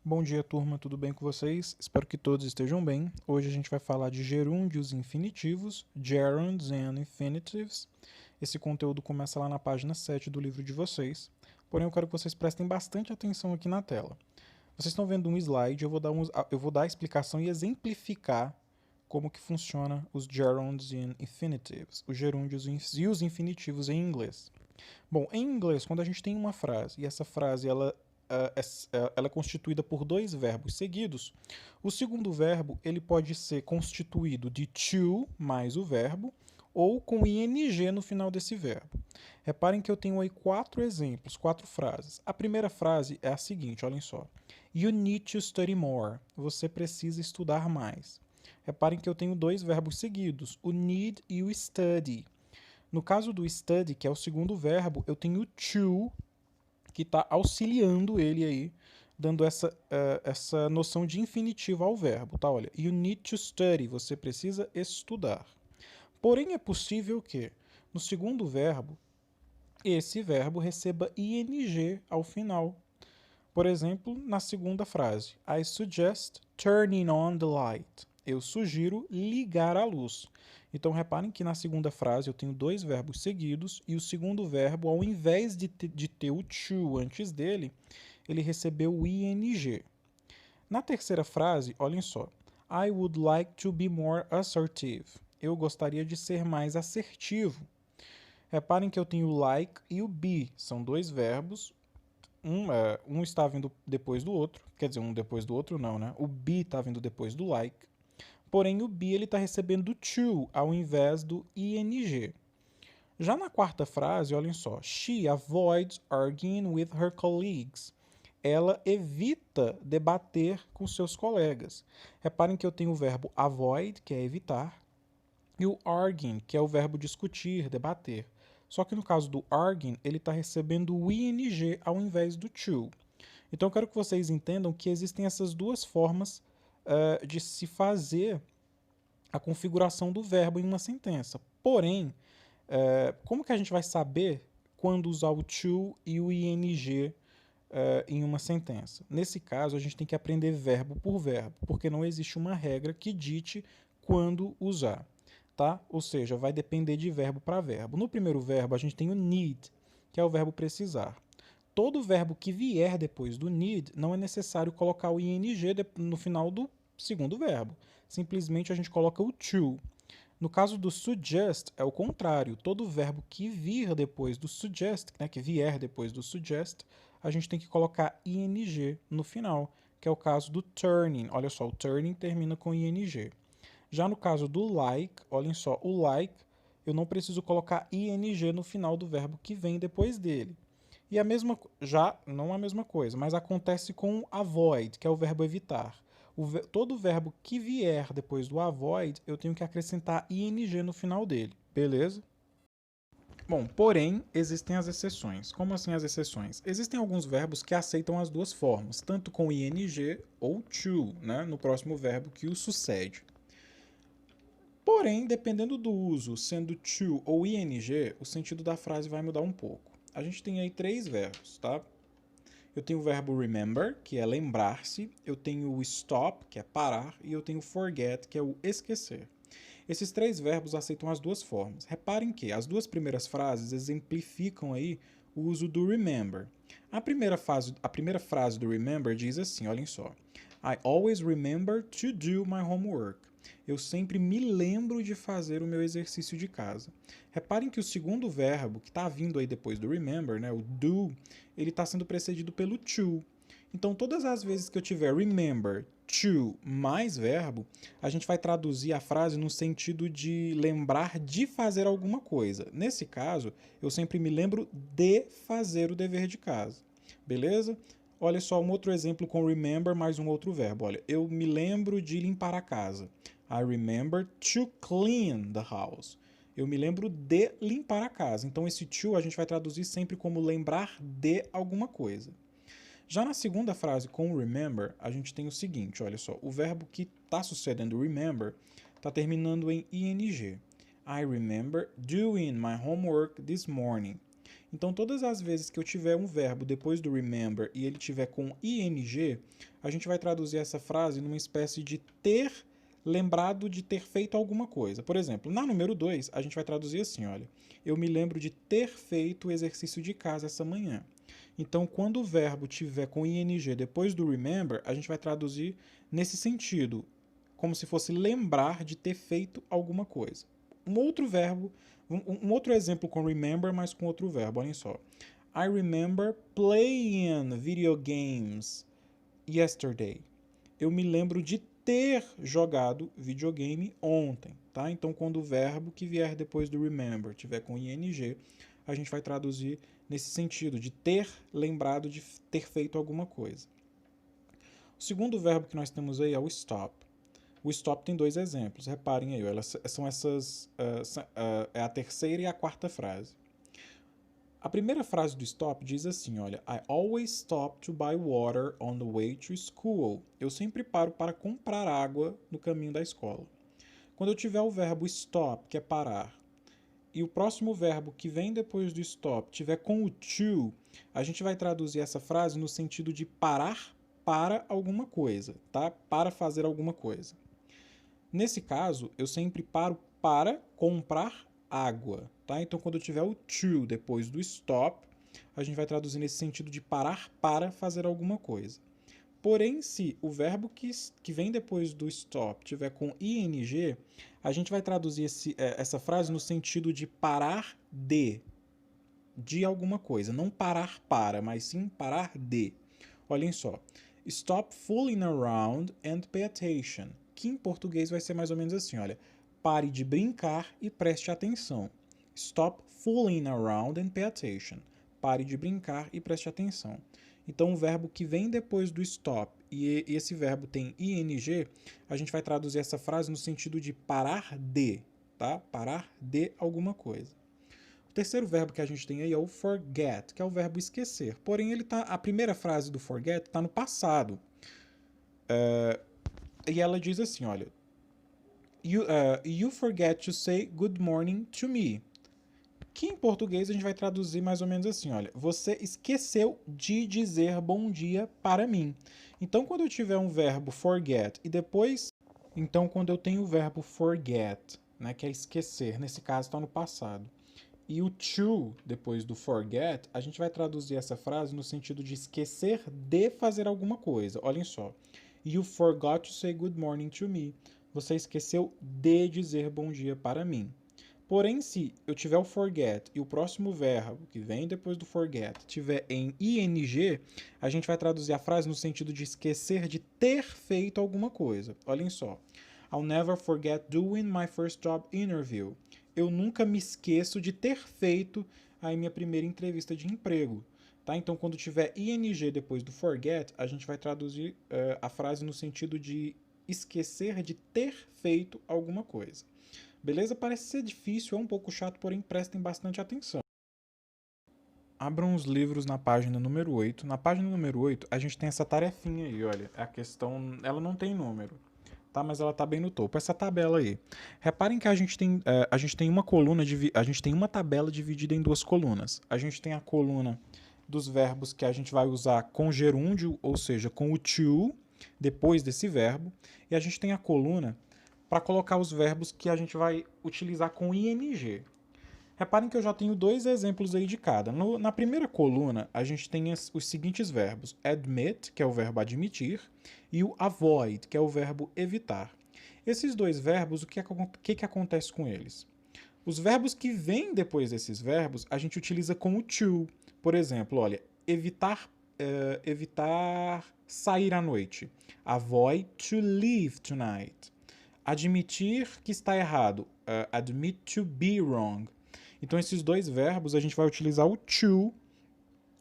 Bom dia, turma, tudo bem com vocês? Espero que todos estejam bem. Hoje a gente vai falar de gerúndios infinitivos, gerunds and infinitives. Esse conteúdo começa lá na página 7 do livro de vocês. Porém, eu quero que vocês prestem bastante atenção aqui na tela. Vocês estão vendo um slide, eu vou dar a explicação e exemplificar como que funciona os gerunds and infinitives, os gerúndios e os infinitivos em inglês. Bom, em inglês, quando a gente tem uma frase e essa frase ela é constituída por dois verbos seguidos, o segundo verbo ele pode ser constituído de to mais o verbo ou com ing no final desse verbo. Reparem que eu tenho aí quatro exemplos, quatro frases. A primeira frase é a seguinte, olhem só. You need to study more. Você precisa estudar mais. Reparem que eu tenho dois verbos seguidos, o need e o study. No caso do study, que é o segundo verbo, eu tenho to, que está auxiliando ele aí, dando essa noção de infinitivo ao verbo, tá? Olha, you need to study, você precisa estudar. Porém, é possível que, no segundo verbo, esse verbo receba ing ao final. Por exemplo, na segunda frase, I suggest turning on the light. Eu sugiro ligar a luz. Então, reparem que na segunda frase eu tenho dois verbos seguidos e o segundo verbo, ao invés de ter o to antes dele, ele recebeu o ing. Na terceira frase, olhem só. I would like to be more assertive. Eu gostaria de ser mais assertivo. Reparem que eu tenho o like e o be. São dois verbos. Um está vindo depois do outro. Quer dizer, um depois do outro não, né? O be está vindo depois do like. Porém, o be está recebendo o to ao invés do ing. Já na quarta frase, olhem só. She avoids arguing with her colleagues. Ela evita debater com seus colegas. Reparem que eu tenho o verbo avoid, que é evitar, e o arguing, que é o verbo discutir, debater. Só que no caso do arguing, ele está recebendo o ing ao invés do to. Então eu quero que vocês entendam que existem essas duas formas de se fazer a configuração do verbo em uma sentença. Porém, como que a gente vai saber quando usar o to e o ing em uma sentença? Nesse caso, a gente tem que aprender verbo por verbo, porque não existe uma regra que dite quando usar. Tá? Ou seja, vai depender de verbo para verbo. No primeiro verbo, a gente tem o need, que é o verbo precisar. Todo verbo que vier depois do need, não é necessário colocar o ing no final do segundo verbo. Simplesmente a gente coloca o to. No caso do suggest, é o contrário. Todo verbo que vir depois do suggest, né, que vier depois do suggest, a gente tem que colocar ing no final, que é o caso do turning. Olha só, o turning termina com ing. Já no caso do like, olhem só, o like eu não preciso colocar ing no final do verbo que vem depois dele. E a mesma, já não a mesma coisa, mas acontece com avoid, que é o verbo evitar. Todo verbo que vier depois do avoid, eu tenho que acrescentar ing no final dele, beleza? Bom, porém, existem as exceções. Como assim as exceções? Existem alguns verbos que aceitam as duas formas, tanto com ing ou to, né, no próximo verbo que o sucede. Porém, dependendo do uso, sendo to ou ing, o sentido da frase vai mudar um pouco. A gente tem aí três verbos, tá? Eu tenho o verbo remember, que é lembrar-se, eu tenho o stop, que é parar, e eu tenho o forget, que é o esquecer. Esses três verbos aceitam as duas formas. Reparem que as duas primeiras frases exemplificam aí o uso do remember. A primeira frase do remember diz assim, olhem só. I always remember to do my homework. Eu sempre me lembro de fazer o meu exercício de casa. Reparem que o segundo verbo, que está vindo aí depois do remember, né, o do, ele está sendo precedido pelo to. Então, todas as vezes que eu tiver remember, to mais verbo, a gente vai traduzir a frase no sentido de lembrar de fazer alguma coisa. Nesse caso, eu sempre me lembro de fazer o dever de casa. Beleza? Olha só um outro exemplo com remember mais um outro verbo. Olha, eu me lembro de limpar a casa. I remember to clean the house. Eu me lembro de limpar a casa. Então, esse to a gente vai traduzir sempre como lembrar de alguma coisa. Já na segunda frase com remember, a gente tem o seguinte, olha só, o verbo que está sucedendo remember está terminando em ing. I remember doing my homework this morning. Então, todas as vezes que eu tiver um verbo depois do remember e ele tiver com ing, a gente vai traduzir essa frase numa espécie de ter lembrado de ter feito alguma coisa. Por exemplo, na número 2, a gente vai traduzir assim, olha, eu me lembro de ter feito o exercício de casa essa manhã. Então, quando o verbo tiver com ing depois do remember, a gente vai traduzir nesse sentido, como se fosse lembrar de ter feito alguma coisa. Um outro verbo, um outro exemplo com remember, mas com outro verbo, olhem só. I remember playing video games yesterday. Eu me lembro de ter jogado videogame ontem, tá? Então, quando o verbo que vier depois do remember tiver com ing, a gente vai traduzir nesse sentido, de ter lembrado de ter feito alguma coisa. O segundo verbo que nós temos aí é o stop. O stop tem dois exemplos, reparem aí, são essas, é a terceira e a quarta frase. A primeira frase do stop diz assim, olha, I always stop to buy water on the way to school. Eu sempre paro para comprar água no caminho da escola. Quando eu tiver o verbo stop, que é parar, e o próximo verbo que vem depois do stop tiver com o to, a gente vai traduzir essa frase no sentido de parar para alguma coisa, tá? Para fazer alguma coisa. Nesse caso, eu sempre paro para comprar água, tá? Então, quando eu tiver o to depois do stop, a gente vai traduzir nesse sentido de parar para fazer alguma coisa. Porém, se o verbo que vem depois do stop tiver com ing, a gente vai traduzir essa frase no sentido de parar de alguma coisa. Não parar para, mas sim parar de. Olhem só. Stop fooling around and pay attention. Que em português vai ser mais ou menos assim, olha. Pare de brincar e preste atenção. Stop fooling around and pay attention. Pare de brincar e preste atenção. Então, o verbo que vem depois do stop e esse verbo tem ing, a gente vai traduzir essa frase no sentido de parar de, tá? Parar de alguma coisa. O terceiro verbo que a gente tem aí é o forget, que é o verbo esquecer. Porém, a primeira frase do forget está no passado. E ela diz assim, olha, you forget to say good morning to me. Que em português a gente vai traduzir mais ou menos assim, olha, você esqueceu de dizer bom dia para mim. Então, quando eu tiver um verbo forget e depois, então quando eu tenho o verbo forget, né, que é esquecer, nesse caso está no passado, e o to depois do forget, a gente vai traduzir essa frase no sentido de esquecer de fazer alguma coisa. Olhem só. You forgot to say good morning to me. Você esqueceu de dizer bom dia para mim. Porém, se eu tiver o forget e o próximo verbo que vem depois do forget tiver em ing, a gente vai traduzir a frase no sentido de esquecer de ter feito alguma coisa. Olhem só. I'll never forget doing my first job interview. Eu nunca me esqueço de ter feito a minha primeira entrevista de emprego. Tá? Então, quando tiver ing depois do forget, a gente vai traduzir a frase no sentido de esquecer de ter feito alguma coisa. Beleza? Parece ser difícil, é um pouco chato, porém prestem bastante atenção. Abram os livros na página número 8. Na página número 8, a gente tem essa tarefinha aí, olha. A questão, ela não tem número, tá? Mas ela tá bem no topo. Essa tabela aí. Reparem que a gente tem uma coluna, a gente tem uma tabela dividida em duas colunas. A gente tem a coluna dos verbos que a gente vai usar com gerúndio, ou seja, com o to, depois desse verbo. E a gente tem a coluna para colocar os verbos que a gente vai utilizar com ing. Reparem que eu já tenho dois exemplos aí de cada. Na primeira coluna, a gente tem os seguintes verbos. Admit, que é o verbo admitir, e o avoid, que é o verbo evitar. Esses dois verbos, o que acontece com eles? Os verbos que vêm depois desses verbos, a gente utiliza com o to. Por exemplo, olha, evitar sair à noite. Avoid to leave tonight. Admitir que está errado. Admit to be wrong. Então, esses dois verbos, a gente vai utilizar o to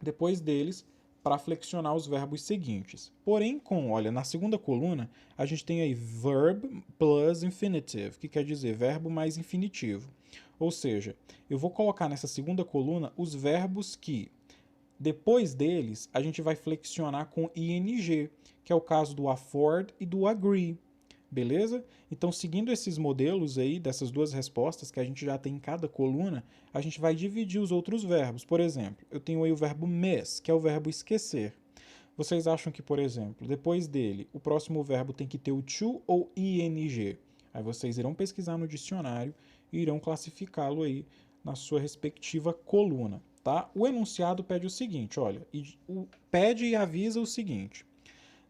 depois deles para flexionar os verbos seguintes. Porém, olha, na segunda coluna, a gente tem aí verb plus infinitive, que quer dizer verbo mais infinitivo. Ou seja, eu vou colocar nessa segunda coluna os verbos que, depois deles, a gente vai flexionar com ing, que é o caso do afford e do agree. Beleza? Então, seguindo esses modelos aí, dessas duas respostas que a gente já tem em cada coluna, a gente vai dividir os outros verbos. Por exemplo, eu tenho aí o verbo miss, que é o verbo esquecer. Vocês acham que, por exemplo, depois dele, o próximo verbo tem que ter o to ou ing? Aí vocês irão pesquisar no dicionário e irão classificá-lo aí na sua respectiva coluna, tá? O enunciado pede o seguinte, olha, pede e avisa o seguinte: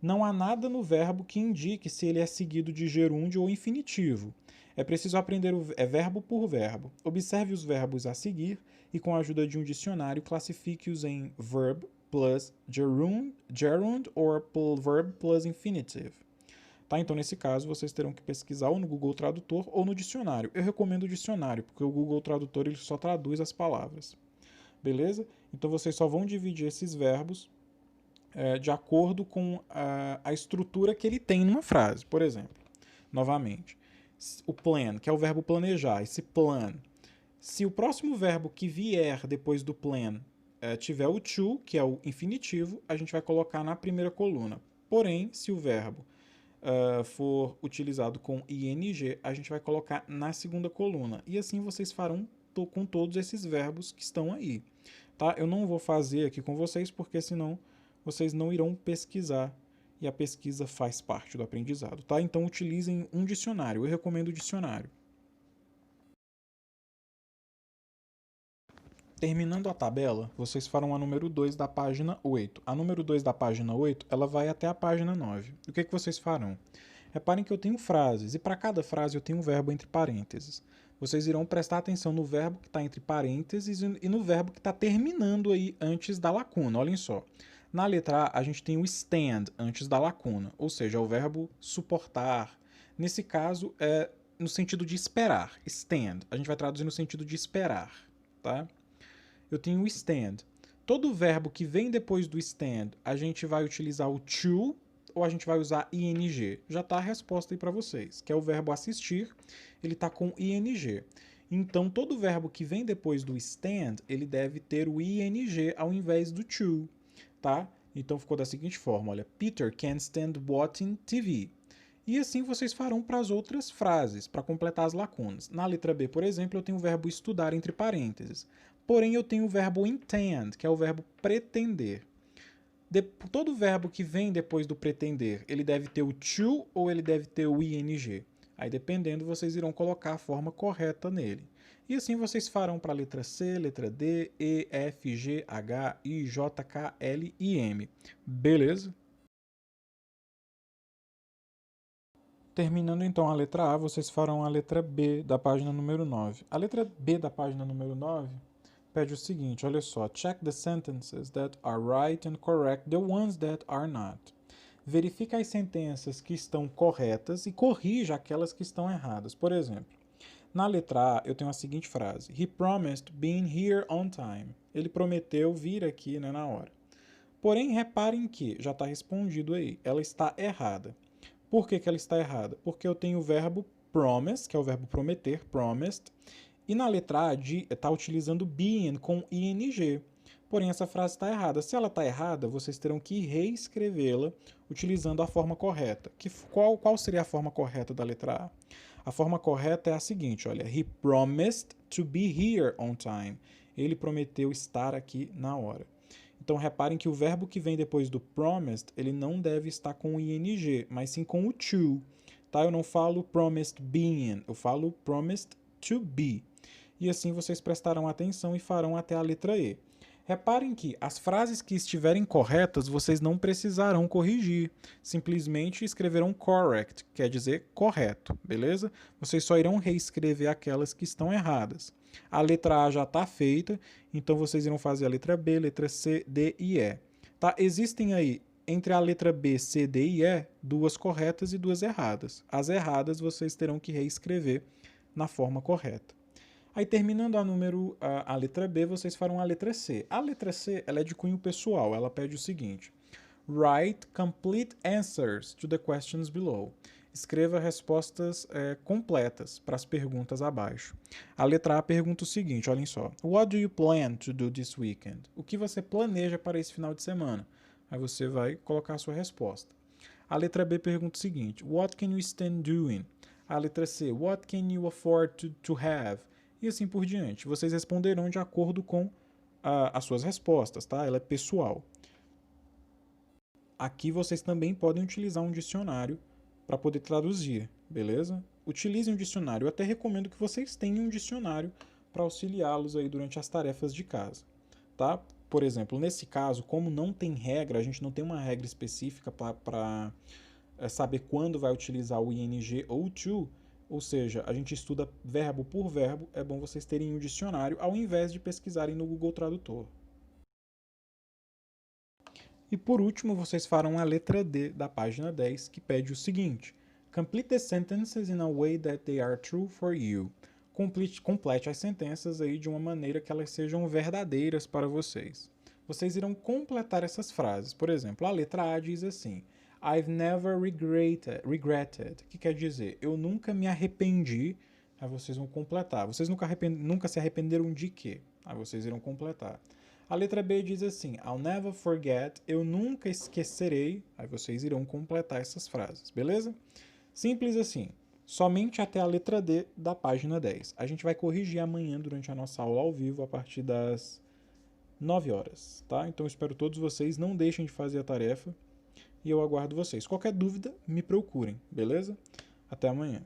não há nada no verbo que indique se ele é seguido de gerúndio ou infinitivo. É preciso aprender verbo por verbo. Observe os verbos a seguir e, com a ajuda de um dicionário, classifique-os em verb plus gerund ou verb plus infinitive. Tá? Então, nesse caso, vocês terão que pesquisar ou no Google Tradutor ou no dicionário. Eu recomendo o dicionário, porque o Google Tradutor ele só traduz as palavras. Beleza? Então, vocês só vão dividir esses verbos de acordo com a estrutura que ele tem numa frase. Por exemplo, novamente, o plan, que é o verbo planejar, esse plan. Se o próximo verbo que vier depois do plan tiver o to, que é o infinitivo, a gente vai colocar na primeira coluna. Porém, se o verbo for utilizado com ing, a gente vai colocar na segunda coluna. E assim vocês farão com todos esses verbos que estão aí. Tá? Eu não vou fazer aqui com vocês, porque senão vocês não irão pesquisar, e a pesquisa faz parte do aprendizado, tá? Então utilizem um dicionário, eu recomendo o dicionário. Terminando a tabela, vocês farão a número 2 da página 8. A número 2 da página 8, ela vai até a página 9. O que é que vocês farão? Reparem que eu tenho frases, e para cada frase eu tenho um verbo entre parênteses. Vocês irão prestar atenção no verbo que está entre parênteses e no verbo que está terminando aí antes da lacuna. Olhem só. Na letra A, a gente tem o stand antes da lacuna, ou seja, é o verbo suportar. Nesse caso, é no sentido de esperar. Stand. A gente vai traduzir no sentido de esperar, tá? Eu tenho o stand. Todo verbo que vem depois do stand, a gente vai utilizar o to ou a gente vai usar ing. Já está a resposta aí para vocês, que é o verbo assistir, ele está com ing. Então, todo verbo que vem depois do stand, ele deve ter o ing ao invés do to. Tá? Então ficou da seguinte forma, olha, Peter can't stand watching TV. E assim vocês farão para as outras frases, para completar as lacunas. Na letra B, por exemplo, eu tenho o verbo estudar entre parênteses. Porém, eu tenho o verbo intend, que é o verbo pretender. Todo verbo que vem depois do pretender, ele deve ter o to ou ele deve ter o ing. Aí, dependendo, vocês irão colocar a forma correta nele. E assim vocês farão para a letra C, letra D, E, F, G, H, I, J, K, L e M. Beleza? Terminando então a letra A, vocês farão a letra B da página número 9. A letra B da página número 9 pede o seguinte, olha só. Check the sentences that are right and correct the ones that are not. Verifica as sentenças que estão corretas e corrija aquelas que estão erradas. Por exemplo, na letra A, eu tenho a seguinte frase. He promised being here on time. Ele prometeu vir aqui, né, na hora. Porém, reparem que, já está respondido aí, ela está errada. Por que ela está errada? Porque eu tenho o verbo promise, que é o verbo prometer, promised, e na letra A está utilizando being com ing. Porém, essa frase está errada. Se ela está errada, vocês terão que reescrevê-la utilizando a forma correta. Qual seria a forma correta da letra A? A forma correta é a seguinte, olha. He promised to be here on time. Ele prometeu estar aqui na hora. Então, reparem que o verbo que vem depois do promised, ele não deve estar com o ing, mas sim com o to. Tá? Eu não falo promised being, eu falo promised to be. E assim vocês prestarão atenção e farão até a letra E. Reparem que as frases que estiverem corretas, vocês não precisarão corrigir. Simplesmente escreverão correct, quer dizer correto, beleza? Vocês só irão reescrever aquelas que estão erradas. A letra A já está feita, então vocês irão fazer a letra B, letra C, D e E. Tá? Existem aí, entre a letra B, C, D e E, duas corretas e duas erradas. As erradas vocês terão que reescrever na forma correta. Aí, terminando a letra B, vocês farão a letra C. A letra C ela é de cunho pessoal. Ela pede o seguinte. Write complete answers to the questions below. Escreva respostas completas para as perguntas abaixo. A letra A pergunta o seguinte, olhem só. What do you plan to do this weekend? O que você planeja para esse final de semana? Aí você vai colocar a sua resposta. A letra B pergunta o seguinte: What can you stand doing? A letra C: What can you afford to have? E assim por diante. Vocês responderão de acordo com as suas respostas, tá? Ela é pessoal. Aqui vocês também podem utilizar um dicionário para poder traduzir, beleza? Utilizem um dicionário. Eu até recomendo que vocês tenham um dicionário para auxiliá-los aí durante as tarefas de casa, tá? Por exemplo, nesse caso, como não tem regra, a gente não tem uma regra específica para saber quando vai utilizar o ing ou to, ou seja, a gente estuda verbo por verbo, é bom vocês terem um dicionário ao invés de pesquisarem no Google Tradutor. E por último, vocês farão a letra D da página 10, que pede o seguinte: Complete the sentences in a way that they are true for you. Complete as sentenças aí de uma maneira que elas sejam verdadeiras para vocês. Vocês irão completar essas frases. Por exemplo, a letra A diz assim: I've never regretted, que quer dizer, eu nunca me arrependi. Aí vocês vão completar. Vocês nunca se arrependeram de quê? Aí vocês irão completar. A letra B diz assim: I'll never forget, eu nunca esquecerei. Aí vocês irão completar essas frases, beleza? Simples assim. Somente até a letra D da página 10. A gente vai corrigir amanhã durante a nossa aula ao vivo a partir das 9 horas, tá? Então espero todos vocês, não deixem de fazer a tarefa e eu aguardo vocês. Qualquer dúvida, me procurem, beleza? Até amanhã.